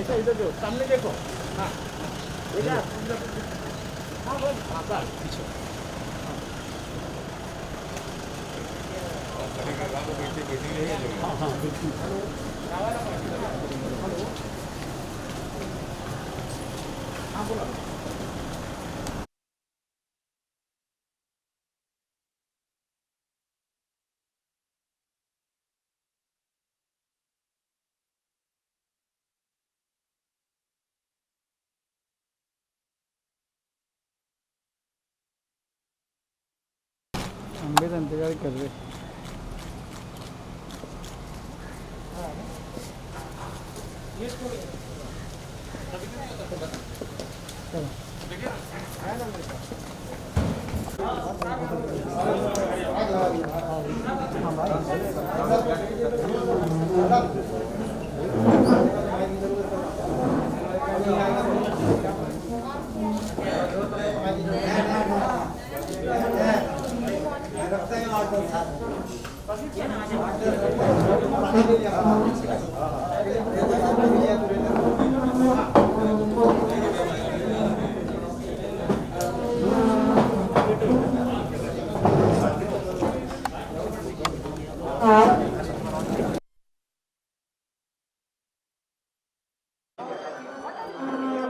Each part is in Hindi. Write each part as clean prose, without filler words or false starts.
ऐसा इधर देखो, सामने देखो। हाँ देखा? हाँ बस, हाँ बस पीछे। हाँ हाँ बिल्कुल। हेलो, हाँ बोला। आंबे इंतजार कर रहे।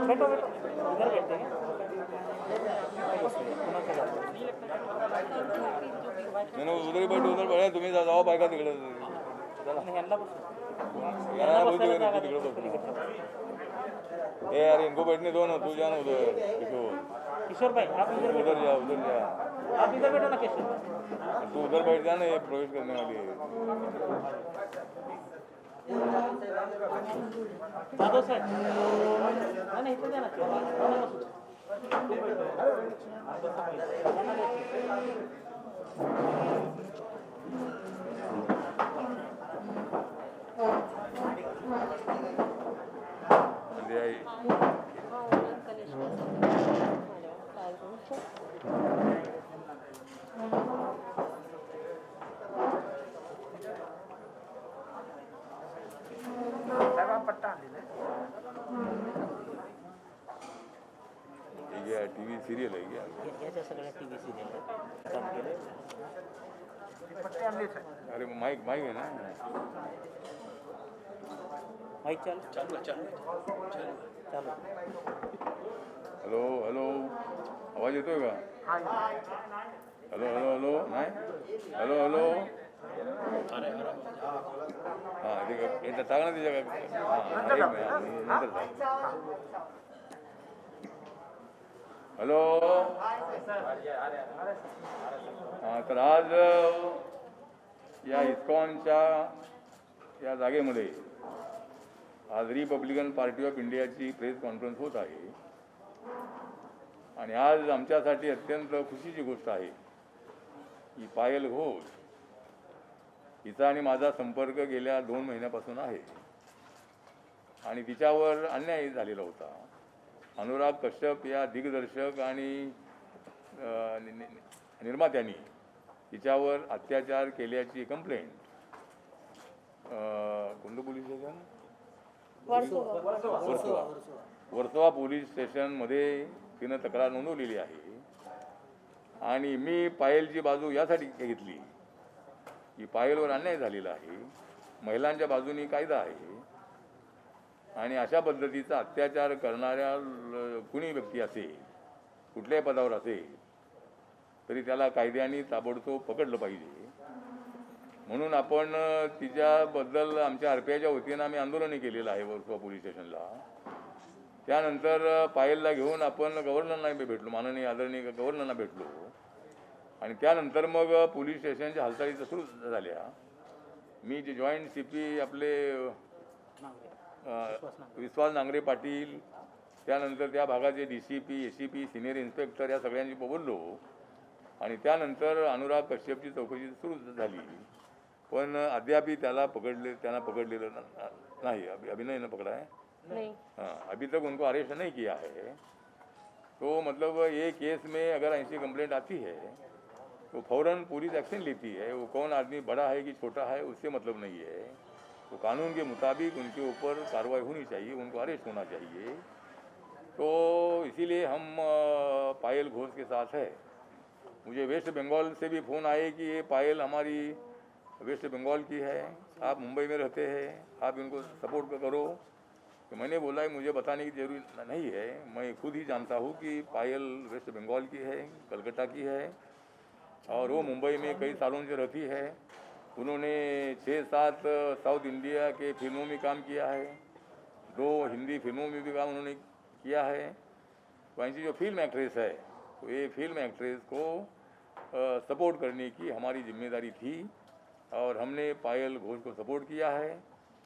बैठो बैठो, इधर बैठते हैं। नाही उधर बैठ उधर बघा तुम्ही जावा बायका तिकडे ह्यांना बसू. तिकडे बसू ए यार इनको बैठने दो ना तू जा ना उधर किशोर किशोर भाई आप इधर बैठो, उधर जा आप इधर बैठो ना किशोर भाई. तू उधर बैठ जा ना ये प्रवेश करने वाली है जाधव साहेब नाही इथे द्या ना म्हणजे आई पट्टा आणलेला ये टीव्ही सिरियल आहे क्या याच्या सगळ्या टीव्ही सिरियल काम केले पट्टे आणलेच आहे. अरे माइक माइक आहे ना माईक चालू चालू चालू चालू. हॅलो हॅलो आवाज येतोय का हॅलो हॅलो हॅलो नाही हॅलो हॅलो हां ते एकदा टाक ना तिच्या नंतर हॅलो हां तर आज या इस्कॉनच्या या जागेमध्ये आज रिपब्लिकन पार्टी ऑफ इंडियाची प्रेस कॉन्फरन्स होत आहे आणि आज आमच्यासाठी अत्यंत खुशीची गोष्ट आहे की पायल घोष हिचा आणि माझा संपर्क गेल्या 2 महिन्यापासून आहे आणि तिच्यावर अन्याय झालेला होता. अनुराग कश्यप या दिग्दर्शक आणि निर्मात्यांनी तिच्यावर अत्याचार केल्याची कंप्लेंट कोणतं पोलीस स्टेशन वर्सोवा पोलीस स्टेशनमध्ये तिनं तक्रार नोंदवलेली आहे आणि मी पायलची बाजू यासाठी घेतली की पायलवर अन्याय झालेला आहे, महिलांच्या बाजूनी कायदा आहे आणि अशा पद्धतीचा अत्याचार करणाऱ्या कुणी व्यक्ती असेल कुठल्याही पदावर असेल तरी त्याला कायद्याने ताबडतोब पकडलं पाहिजे. म्हणून आपण तिच्याबद्दल आमच्या RPIच्या वतीनं आम्ही आंदोलनही केलेलं आहे वर्सोवा पोलीस स्टेशनला. त्यानंतर पायलला घेऊन आपण गव्हर्नरना भेटलो, माननीय आदरणीय गव्हर्नरना भेटलो आणि त्यानंतर मग पोलीस स्टेशनच्या हालचाली सुरू झाल्या. मी जे जॉईंट CP आपले विश्वास नांगरे पाटील त्यानंतर त्या भागाचे DCP ACP सिनियर इन्स्पेक्टर या सगळ्यांशी बोललो आणि त्यानंतर अनुराग कश्यपची चौकशी सुरू झाली पण अद्यापही त्यांना पकडलेलं नहीं. अभी नहीं पकड़ा है नहीं. हाँ अभी तक उनको अरेस्ट नहीं किया है. तो मतलब ये केस में अगर ऐसी कंप्लेंट आती है तो फ़ौरन पुलिस एक्शन लेती है. वो कौन आदमी बड़ा है कि छोटा है उससे मतलब नहीं है. तो कानून के मुताबिक उनके ऊपर कार्रवाई होनी चाहिए, उनको अरेस्ट होना चाहिए। तो इसीलिए हम पायल घोष के साथ है। मुझे वेस्ट बंगाल से भी फ़ोन आए कि ये पायल हमारी वेस्ट बंगाल की है, आप मुंबई में रहते हैं, आप इनको सपोर्ट करो। तो मैंने बोला कि मुझे बताने की जरूरत नहीं है, मैं खुद ही जानता हूँ कि पायल वेस्ट बंगाल की है, कलकत्ता की है, और वो मुंबई में कई सालों से रहती है। उन्होंने 6-7 साउथ इंडिया के फिल्मों में काम किया है, 2 हिंदी फिल्मों में भी काम उन्होंने किया है। तो ऐसी जो फिल्म एक्ट्रेस है, तो ये फिल्म एक्ट्रेस को सपोर्ट करने की हमारी जिम्मेदारी थी, और हमने पायल घोष को सपोर्ट किया है।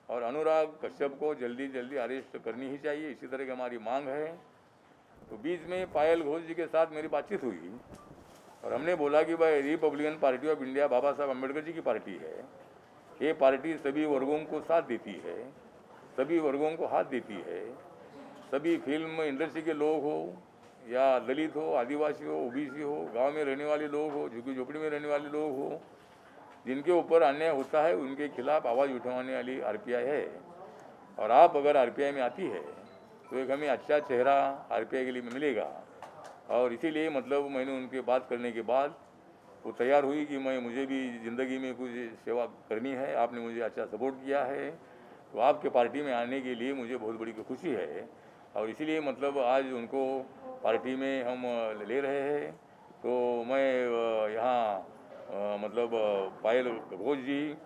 और अनुराग कश्यप को जल्दी जल्दी अरेस्ट करनी ही चाहिए, इसी तरह की हमारी मांग है। तो बीच में पायल घोष जी के साथ मेरी बातचीत हुई, और हमने बोला कि भाई रिपब्लिकन पार्टी ऑफ इंडिया बाबा साहब अम्बेडकर जी की पार्टी है, ये पार्टी सभी वर्गों को साथ देती है, सभी वर्गों को हाथ देती है। सभी फिल्म इंडस्ट्री के लोग हो, या दलित हो, आदिवासी हो, ओबीसी हो, गांव में रहने वाले लोग हो, झुग्गी झोपड़ी में रहने वाले लोग हो, जिनके ऊपर अन्याय होता है, उनके खिलाफ आवाज़ उठाने वाली आरपीआई है। और आप अगर आरपीआई में आती है तो एक हमें अच्छा चेहरा आरपीआई के लिए मिलेगा। और इसीलिए मतलब मैंने उनके बात करने के बाद वो तैयार हुई कि मुझे भी ज़िंदगी में कुछ सेवा करनी है, आपने मुझे अच्छा सपोर्ट किया है, तो आपके पार्टी में आने के लिए मुझे बहुत बड़ी खुशी है। और इसीलिए मतलब आज उनको पार्टी में हम ले रहे हैं। तो मैं यहाँ मतलब पायल घोष जी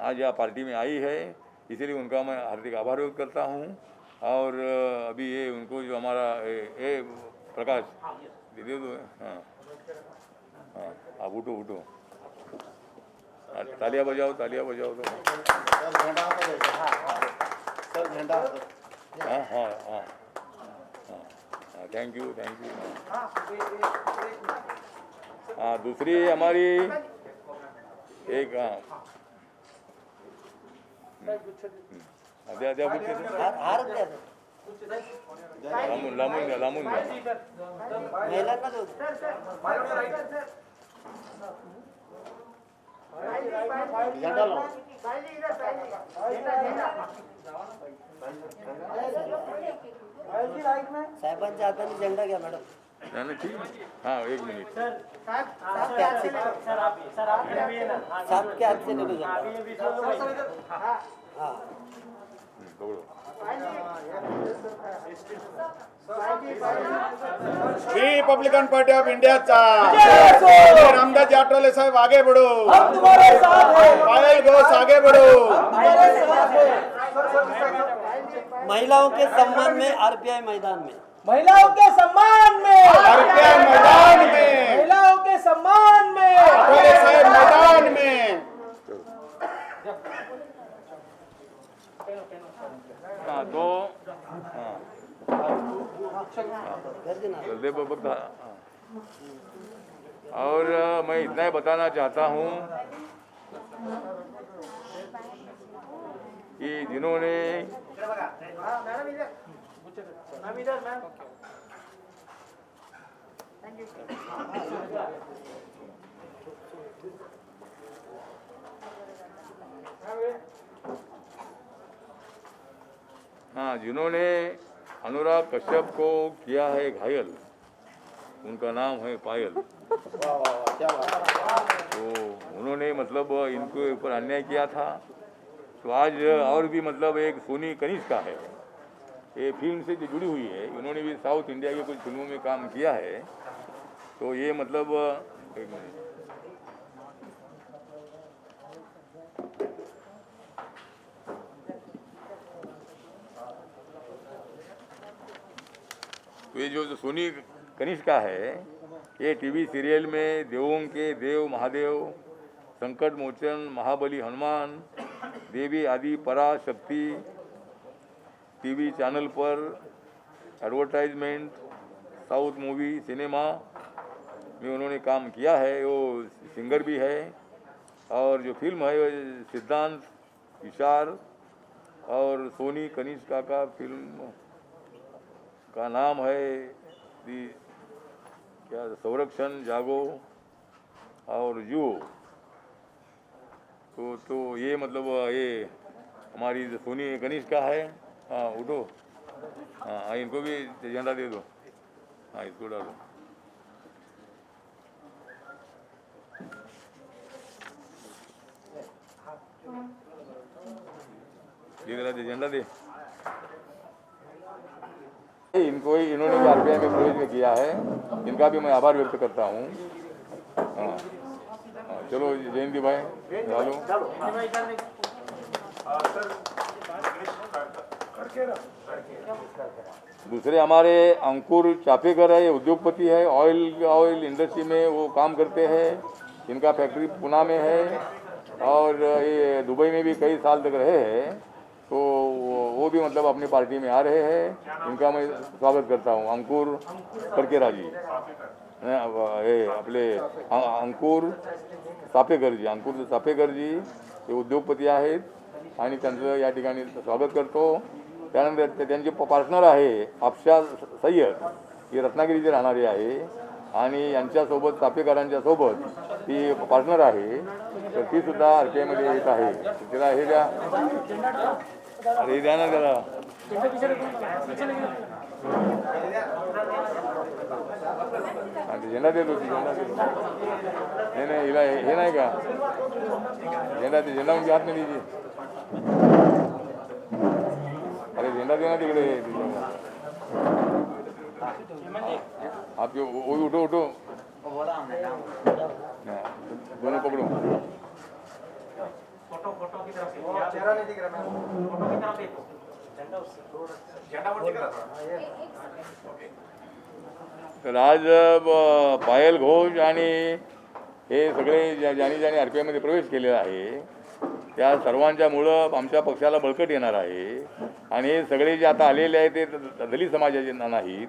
आज यहाँ पार्टी में आई है, इसीलिए उनका मैं हार्दिक आभार व्यक्त करता हूँ। और अभी ये उनको जो हमारा ए प्रकाश दे दो। हाँ हाँ, आप उठो उठो, तालियां बजाओ, तालियां बजाओ। तो हाँ हाँ हाँ हाँ, थैंक यू थैंक यू। हाँ, दूसरी हमारी एक द्या द्या बुच्चे लांबून लांबून द्या, लांबून द्या। साहेबांच्या हाताने झेंडा घ्या मॅडम. नाही नाही, ठीक आहे. हाँ, 1 मिनिट। साहब के हाथ से ले लो झंडा. हाँ. दौड़ो। रिपब्लिकन पार्टी ऑफ इंडियाचा रामदास आठवले साहब आगे बढ़ो, पायल घोष आगे बढ़ो। महिलाओं के सम्मान में आरपीआई मैदान में, महिलाओं के सम्मान में, आरपीआई मैदान में, महिलाओं के सम्मान में, आठवले साहब मैदान में। हाँ, दो हाँ जल्दी बता। और मैं इतना ही बताना चाहता हूँ कि जिन्होंने हाँ जिन्होंने अनुराग कश्यप को किया है घायल, उनका नाम है पायल। तो उन्होंने मतलब इनके ऊपर अन्याय किया था। तो आज और भी मतलब एक सोनी कनिष्का है, ये फिल्म से जो जुड़ी हुई है, उन्होंने भी साउथ इंडिया की कुछ फिल्मों में काम किया है। तो ये मतलब एक मिनट, तो ये जो सोनी कनिष्का है, ये टीवी सीरियल में देवों के देव महादेव, संकट मोचन, महाबली हनुमान, देवी आदि पराशक्ति टीवी चैनल पर एडवर्टाइजमेंट, साउथ मूवी, सिनेमा में उन्होंने काम किया है। वो सिंगर भी है। और जो फिल्म है वो सिद्धांत विशाल और सोनी कनिष्का का फिल्म का नाम है दी क्या संरक्षण जागो और यू। तो ये मतलब ये हमारी जो सोनी कनिष्का है, हाँ उठो, हाँ इनको भी झंडा दे दो, हाँ इसको डालो। ये जरा दे, झंडा दे। इनको इन्होंने भी आरपीआई में प्रवेश में किया है, इनका भी मैं आभार व्यक्त करता हूँ। हाँ चलो जयंती भाई डालो। दूसरे हमारे अंकुर चापेकर है, ये उद्योगपति है, ऑयल इंडस्ट्री में वो काम करते हैं। इनका फैक्ट्री पुणे में है और ये दुबई में भी कई साल तक रहे हैं, तो वो भी मतलब अपनी पार्टी में आ रहे हैं। इनका मैं स्वागत करता हूँ। अंकुर करकेरा जी, हे आपले अंकुर चापेकर जी हे उद्योगपती आहेत आणि त्यांचं या ठिकाणी स्वागत करतो। त्यानंतर त्यांचे पार्टनर आहे अफशा सय्यद, ही रत्नागिरीचे राहणारे आहे आणि यांच्यासोबत चापेकरांच्या सोबत ती पार्टनर आहे, तर ती सुद्धा आरपीआय मध्ये येत आहे। तिला हे द्या, अरे द्या ना त्याला। झेंडा देतो, झेंडा देतो। नाही नाही हिला हे नाही का झेंडा, ते झेंडा म्हणजे हात नाही दीजिए। अरे झेंडा देना तिकडे। आप उठो उठो, दोनों पकड़ो। चेहरा नहीं दिख रहा, फोटो की तरफ देखो, झंडा तर आज पायल घोष आणि हे सगळे ज्यांनी आरपीआय मध्ये प्रवेश केलेला आहे त्या सर्वांच्यामुळं आमच्या पक्षाला बळकट येणार आहे। आणि हे सगळे जे आता आलेले आहेत ते दलित समाजाचे नाहीत,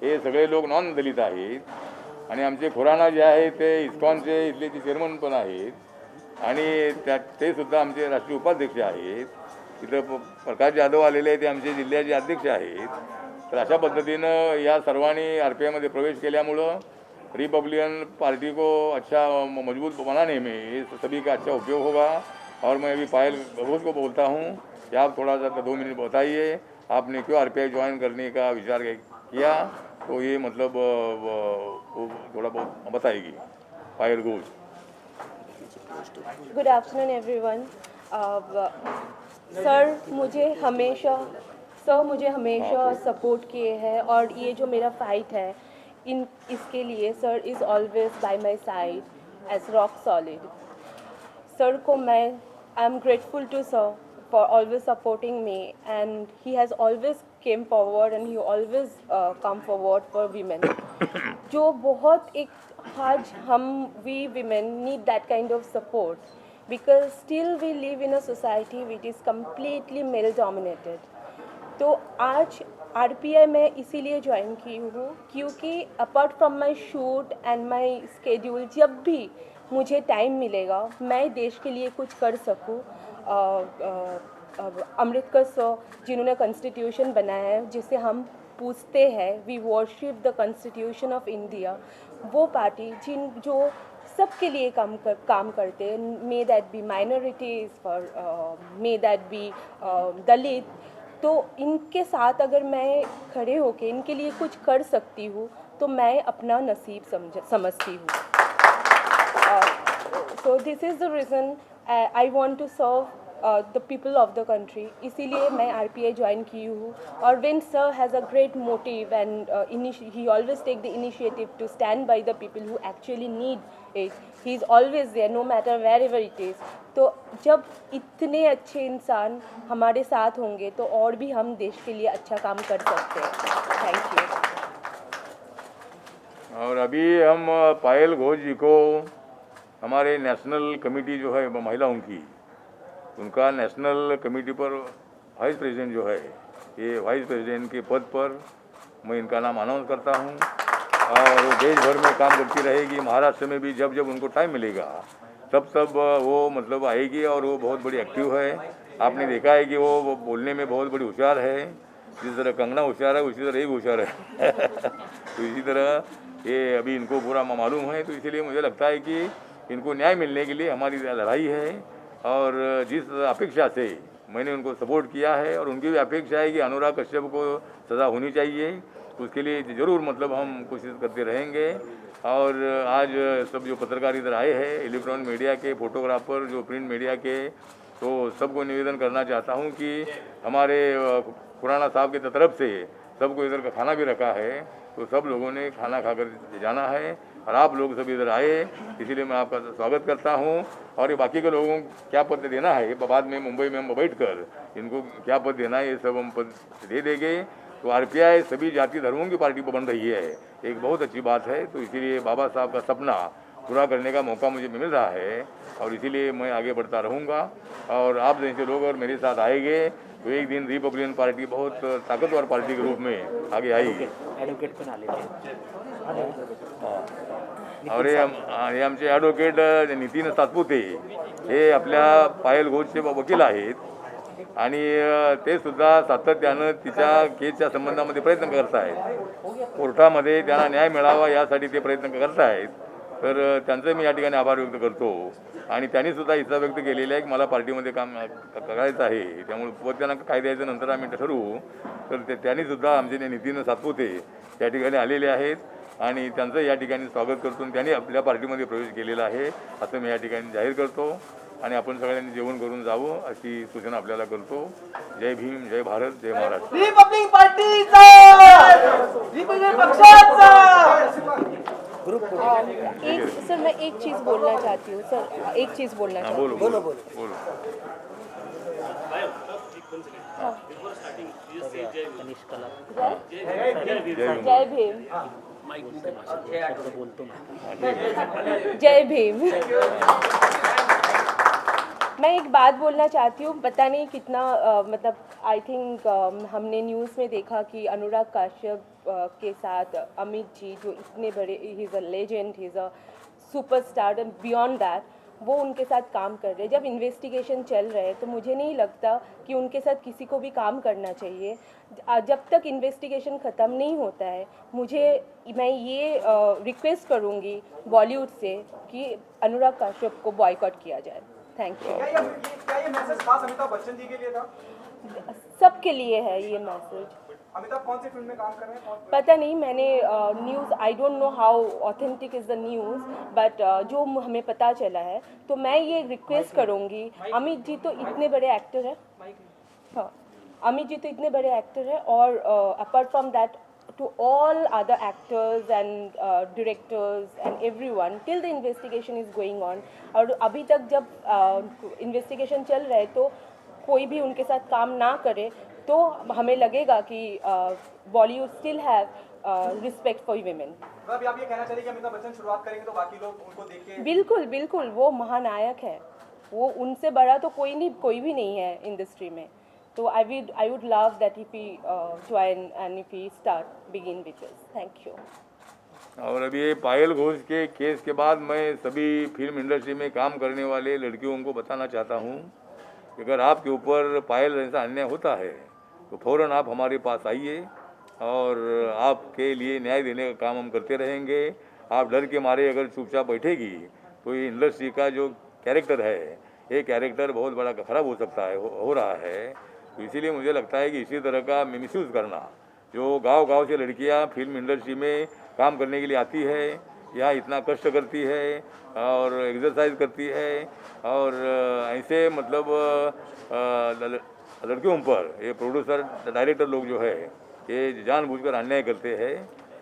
हे सगळे लोक नॉन दलित आहेत। आणि आमचे खुराना जे आहे ते इस्कॉनचे इथले ते चेअरमन पण आहेत आणि ते सुद्धा आमचे राष्ट्रीय उपाध्यक्ष आहेत। इथं प्रकाश जाधव आलेले आहेत, ते आमचे जिल्ह्याचे अध्यक्ष आहेत। तर अशा पद्धतीनं या सर्वांनी आरपीआई मध्ये प्रवेश केल्यामुळं रिपब्लिकन पार्टी को अच्छा मजबूत बनाने में सभी का अच्छा उपयोग होगा। और मैं अभी पायल घोष को बोलता हूँ कि आप थोड़ा सा 2 मिनट बताइए, आपने क्यों आरपीआई ज्वाइन करने का विचार किया, तो ये मतलब थोड़ा बहुत बताएगी Payal Ghosh. Good afternoon everyone. Sir मुझे हमेशा सपोर्ट किए हैं और ये जो मेरा फाइट है इसके लिए sir is always by my side as rock solid. Sir को I am grateful to sir for always supporting me and he has always came forward and he always come forward for women. जो बहुत एक आज we women need that kind of support because still we live in a society which is completely male dominated। तो आज आरपीआई में इसीलिए ज्वाइन की हूँ क्योंकि apart from my shoot and my schedule जब भी मुझे टाइम मिलेगा मैं देश के लिए कुछ कर सकूँ। अम्बेडकर सर जिन्होंने कॉन्स्टिट्यूशन बनाया है जिसे हम पूछते हैं we worship the constitution of India, वो पार्टी जो सबके लिए काम करते हैं, may that be minorities for may that be Dalit, तो इनके साथ अगर मैं खड़े होके इनके लिए कुछ कर सकती हूँ तो मैं अपना नसीब समझती हूँ। So this is the reason I want to serve the people of the country, इसीलिए मैं आरपीआई ज्वाइन की हूँ। और when sir has a great motive and he always take the initiative to stand by the people who actually need it, he is always there no matter wherever it is. तो जब इतने अच्छे इंसान हमारे साथ होंगे तो और भी हम देश के लिए अच्छा काम कर सकते हैं। Thank you. और अभी हम पायल घोष जी को हमारे नेशनल कमेटी जो है महिलाओं की, उनका नेशनल कमेटी पर वाइस प्रेसिडेंट जो है, ये वाइस प्रेसिडेंट के पद पर मैं इनका नाम अनाउंस करता हूँ। और वो देश भर में काम करती रहेगी, महाराष्ट्र में भी जब जब उनको टाइम मिलेगा तब वो मतलब आएगी। और वो बहुत बड़ी एक्टिव है, आपने देखा है कि वो बोलने में बहुत बड़ी होशियार है, जिस तरह कंगना होशियार है उसी तरह ये होशियार है तो इसी तरह ये अभी इनको पूरा मालूम है। तो इसीलिए मुझे लगता है कि इनको न्याय मिलने के लिए हमारी लड़ाई है। और जिस अपेक्षा से मैंने उनको सपोर्ट किया है और उनकी भी अपेक्षा है कि अनुराग कश्यप को सज़ा होनी चाहिए। उसके लिए ज़रूर मतलब हम कोशिश करते रहेंगे। और आज सब जो पत्रकार इधर आए हैं, इलेक्ट्रॉनिक मीडिया के, फोटोग्राफर, जो प्रिंट मीडिया के, तो सबको निवेदन करना चाहता हूं कि हमारे खुराना साहब की तरफ से सबको इधर का खाना भी रखा है, तो सब लोगों ने खाना खाकर जाना है और आप लोग सब इधर आए, इसीलिए मैं आपका स्वागत करता हूं। और ये बाकी के लोगों को क्या पद देना है, बाद में मुंबई में हम बैठकर इनको क्या पद देना है ये सब हम पद दे देंगे। तो आरपीआई सभी जाति धर्मों की पार्टी बन रही है, एक बहुत अच्छी बात है। तो इसीलिए बाबा साहब का सपना पूरा करने का मौका मुझे मिल रहा है और इसीलिए मैं आगे बढ़ता रहूँगा। और आप जैसे लोग और मेरे साथ आएंगे तो एक दिन रिपब्लिकन पार्टी बहुत ताकतवर पार्टी के रूप में आगे आएगी। एडवोकेट पण आलेले और हे आमचे ॲडव्होकेट नितीन सातपुते हे आपल्या पायल घोषचे वकील आहेत आणि ते सुद्धा सातत्यानं तिच्या केसच्या संबंधामध्ये प्रयत्न करत आहेत। कोर्टामध्ये त्यांना न्याय मिळावा यासाठी ते प्रयत्न करत आहेत। तर त्यांचं मी या ठिकाणी आभार व्यक्त करतो आणि त्यांनी सुद्धा इच्छा व्यक्त केलेली आहे की मला पार्टीमध्ये काम करायचं आहे, त्यामुळे पद त्यांना काय द्यायचं नंतर आम्ही ठरवू। तर त्यांनी सुद्धा आमचे नितीन सातपुते या ठिकाणी आलेले आहेत आणि त्यांचं या ठिकाणी स्वागत करतो आणि त्यांनी आपल्या पार्टीमध्ये प्रवेश केलेला आहे असं मी या ठिकाणी जाहीर करतो आणि आपण सगळ्यांनी जेवण करून जावं अशी सूचना आपल्याला करतो। जय भीम, जय भारत, जय महाराष्ट्र। रिपब्लिक पार्टीचा, रिपब्लिक पक्षाचा एक सर मैं एक चीज़ बोलना चाहती हूँ सर, एक चीज़ बोलना चाहती हूँ। बोलो बोलो बोलो। जय भीम, जय भीम। मैं एक बात बोलना चाहती हूँ, पता नहीं कितना मतलब आई थिंक हमने न्यूज़ में देखा कि अनुराग कश्यप के साथ अमित जी जो इतने बड़े, he is a legend, he is a superstar and beyond that, वो उनके साथ काम कर रहे हैं। जब इन्वेस्टिगेशन चल रहा है तो मुझे नहीं लगता कि उनके साथ किसी को भी काम करना चाहिए। जब तक इन्वेस्टिगेशन ख़त्म नहीं होता है, मैं ये रिक्वेस्ट करूँगी बॉलीवुड से कि अनुराग कश्यप को बॉयकॉट किया जाए। Thank you. क्या ये मैसेज खास अमिताभ बच्चन जी के लिए था? सबके लिए है ये मैसेज। अमिताभ कौन सी फिल्म में काम कर रहे हैं? पता नहीं, मैंने news, I don't know how authentic is the news, but जो हमें पता चला है, तो मैं ये रिक्वेस्ट करूँगी, अमित जी तो इतने बड़े एक्टर हैं, हाँ अमित जी तो इतने बड़े एक्टर हैं, और apart from that to all other actors and directors and everyone till the investigation is going on, और अभी तक जब इन्वेस्टिगेशन चल रहा है तो कोई भी उनके साथ काम ना करे तो हमें लगेगा कि Bollywood still have respect for women. अभी आप ये कहना चाह रहे हैं कि अमिताभ बच्चन शुरुआत करेंगे तो बाकी लोग उनको देख के? बिल्कुल बिल्कुल, वो महानायक है, वो उनसे बड़ा तो कोई भी नहीं है इंडस्ट्री में। तो I would love that if he join and if he begin with us. Thank you. और अभी ये पायल घोष के केस के बाद मैं सभी फिल्म इंडस्ट्री में काम करने वाले लड़कियों को बताना चाहता हूँ कि अगर आपके ऊपर पायल ऐसा अन्याय होता है तो फ़ौरन आप हमारे पास आइए और आपके लिए न्याय देने का काम हम करते रहेंगे। आप डर के मारे अगर चुपचाप बैठेगी तो ये इंडस्ट्री का जो कैरेक्टर है, ये कैरेक्टर बहुत बड़ा ख़राब हो सकता है, हो रहा है। तो इसीलिए मुझे लगता है कि इसी तरह का मिसयूज़ करना, जो गांव-गांव से लड़कियां फिल्म इंडस्ट्री में काम करने के लिए आती है, यहाँ इतना कष्ट करती है और एक्सरसाइज करती है और ऐसे मतलब लड़कियों पर ये प्रोड्यूसर डायरेक्टर लोग जो है ये जानबूझकर अन्याय करते हैं,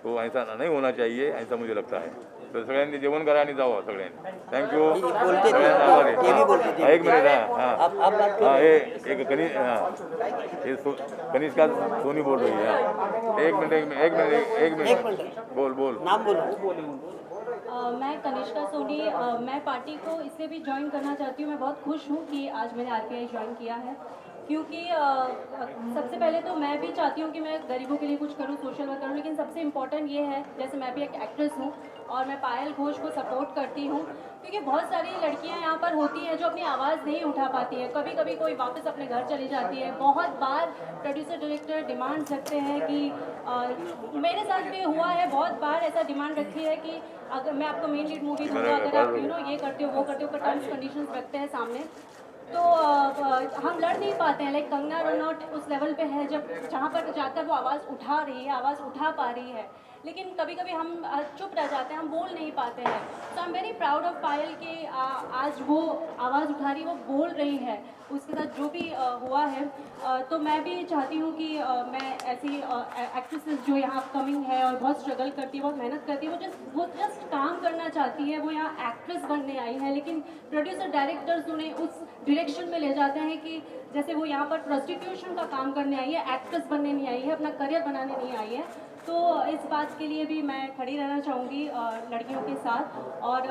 तो ऐसा नहीं होना चाहिए, ऐसा मुझे लगता है। तो सगळ्यांनी जेवण करा आणि जावं सगळ्यांनी। थँक्यू। एक मिनिट, हाँ ये एक कनिष्का सोनी बोल रही है। एक मिनट बोल। नाम बोलो। मैं कनिष्का सोनी, मैं पार्टी को इससे भी ज्वाइन करना चाहती हूँ। मैं बहुत खुश हूँ कि आज मैंने आरपीआई ज्वाइन किया है, क्योंकि सबसे पहले तो मैं भी चाहती हूँ कि मैं गरीबों के लिए कुछ करूँ, सोशल वर्क करूँ, लेकिन सबसे इम्पॉर्टेंट ये है, जैसे मैं भी एक एक्ट्रेस हूँ और मैं पायल घोष को सपोर्ट करती हूँ, क्योंकि बहुत सारी लड़कियाँ यहाँ पर होती हैं जो अपनी आवाज़ नहीं उठा पाती है। कभी कभी कोई वापस अपने घर चली जाती है। बहुत बार प्रोड्यूसर डायरेक्टर डिमांड रखते हैं कि मेरे साथ भी हुआ है, बहुत बार ऐसा डिमांड रखी है कि अगर मैं आपको मेन लीड मूवी दूँगा, अगर आप ये करते हो वो करते हो, पर टर्म्स कंडीशंस रखते हैं सामने। तो हम लड़ नहीं पाते हैं। लाइक कंगना रनौत उस लेवल पे है जब जहाँ पर जाकर वो आवाज़ उठा रही है, आवाज़ उठा पा रही है, लेकिन कभी कभी हम चुप रह जाते हैं, हम बोल नहीं पाते हैं। तो I am very proud of Payal कि आज वो आवाज़ उठा रही है, वो बोल रही है, उसके साथ जो भी हुआ है। तो मैं भी चाहती हूँ कि मैं ऐसी एक्ट्रेसेस जो यहाँ अपकमिंग है और बहुत स्ट्रगल करती है, बहुत मेहनत करती है, वो जस्ट काम करना चाहती है, वो यहाँ एक्ट्रेस बनने आई है, लेकिन प्रोड्यूसर डायरेक्टर्स उन्हें उस डायरेक्शन में ले जाते हैं कि जैसे वो यहाँ पर प्रोस्टिट्यूशन का काम करने आई है, एक्ट्रेस बनने नहीं आई है, अपना करियर बनाने नहीं आई है। तो इस बात के लिए भी मैं खड़ी रहना चाहूँगी लड़कियों के साथ। और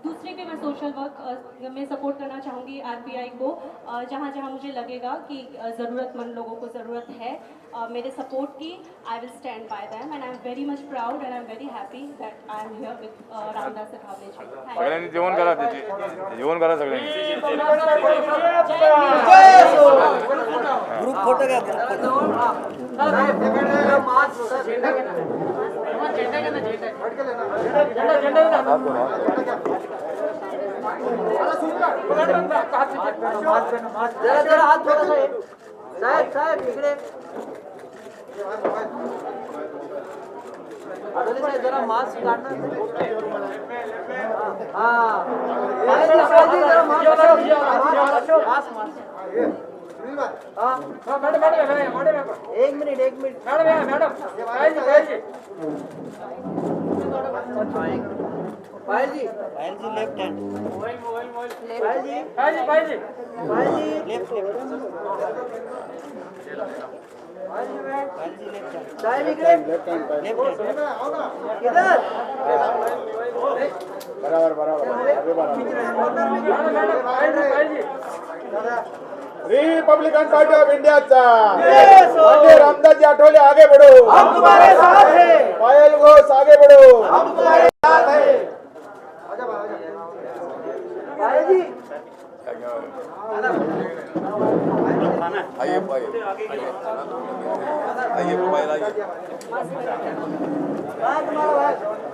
दूसरे पे मैं सोशल वर्क में सपोर्ट करना चाहूँगी आरपीआई को, जहाँ जहाँ मुझे लगेगा कि ज़रूरतमंद लोगों को ज़रूरत है मेरे सपोर्ट की। I will stand by them and I am very much proud and I am very happy that I am here with Ramdas Athawale ji. सगळ्यांनी जेवण करा जेवण करा सगळ्यांनी ग्रुप फोटो घ्या, ग्रुप फोटो। जरा जरा हात थोडासा साहेब साहेब इकडे आठवले साहेब जरा मास्क काढणार हा जरा मास्क एक मिनिट पायल जी पायल जी लेफ्ट हैंड, पायल जी लेफ्ट लेफ्ट, पायल जी लेफ्ट हैंड, साहेब इकडे लेफ्ट हैंड। किधर रिपब्लिकन पार्टी ऑफ इंडियाचा म्हणजे रामदासजी आठवले आगे बढ़ो, हम तुम्हारे साथ हैं। पायल घोष आगे बढ़ो, हम तुम्हारे साथ हैं। पायल जी आइए पायल आइए पायल आइए तुम्हारा